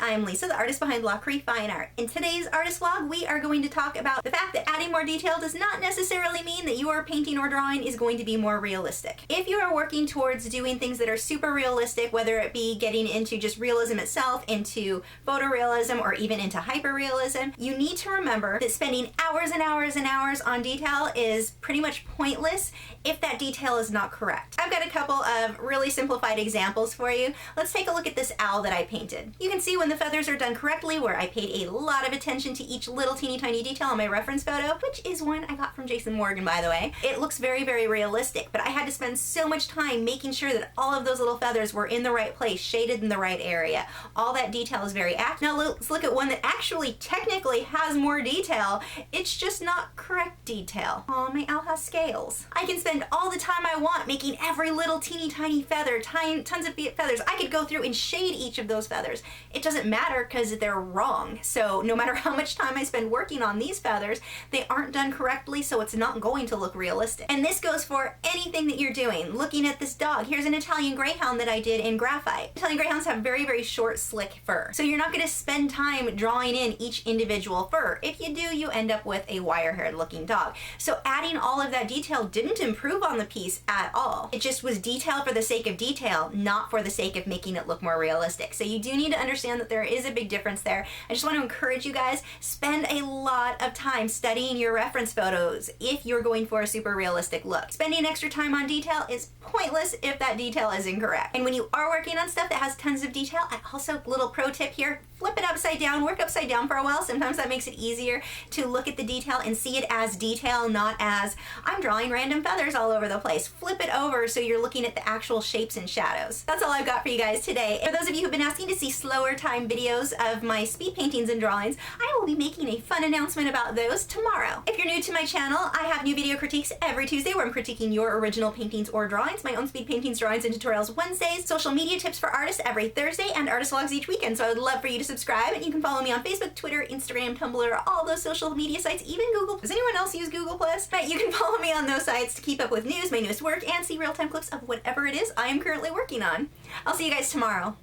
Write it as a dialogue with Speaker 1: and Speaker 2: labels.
Speaker 1: I'm Lisa, the artist behind Lachri Fine Art. In today's artist vlog, we are going to talk about the fact that adding more detail does not necessarily mean that your painting or drawing is going to be more realistic. If you are working towards doing things that are super realistic, whether it be getting into just realism itself, into photorealism, or even into hyperrealism, you need to remember that spending hours and hours and hours on detail is pretty much pointless if that detail is not correct. I've got a couple of really simplified examples for you. Let's take a look at this owl that I painted. You can see when the feathers are done correctly where I paid a lot of attention to each little teeny tiny detail on my reference photo, which is one I got from Jason Morgan, by the way. It looks very, very realistic, but I had to spend so much time making sure that all of those little feathers were in the right place, shaded in the right area. All that detail is very accurate. Now let's look at one that actually technically has more detail. It's just not correct detail. Oh, my owl has scales. I can spend all the time I want making every little teeny tiny feather, tons of feathers. I could go through and shade each of those feathers. It doesn't matter because they're wrong. So no matter how much time I spend working on these feathers, they aren't done correctly, so it's not going to look realistic. And this goes for anything that you're doing. Looking at this dog, here's an Italian Greyhound that I did in graphite. Italian Greyhounds have very, very short, slick fur. So you're not going to spend time drawing in each individual fur. If you do, you end up with a wire-haired looking dog. So adding all of that detail didn't improve on the piece at all. It just was detail for the sake of detail, not for the sake of making it look more realistic. So you do need to understand that there is a big difference there. I just want to encourage you guys, spend a lot of time studying your reference photos if you're going for a super realistic look. Spending extra time on detail is pointless if that detail is incorrect. And when you are working on stuff that has tons of detail, and also little pro tip here, flip it upside down, work upside down for a while. Sometimes that makes it easier to look at the detail and see it as detail, not as I'm drawing random feathers all over the place. Flip it over so you're looking at the actual shapes and shadows. That's all I've got for you guys today. For those of you who've been asking to see slower time videos of my speed paintings and drawings, I will be making a fun announcement about those tomorrow. If you're new to my channel, I have new video critiques every Tuesday where I'm critiquing your original paintings or drawings, my own speed paintings, drawings, and tutorials Wednesdays, social media tips for artists every Thursday, and artist vlogs each weekend. So I would love for you to subscribe, and you can follow me on Facebook, Twitter, Instagram, Tumblr, all those social media sites, even Google. Does anyone else use Google+? But you can follow me on those sites to keep up with news, my newest work, and see real-time clips of whatever it is I am currently working on. I'll see you guys tomorrow.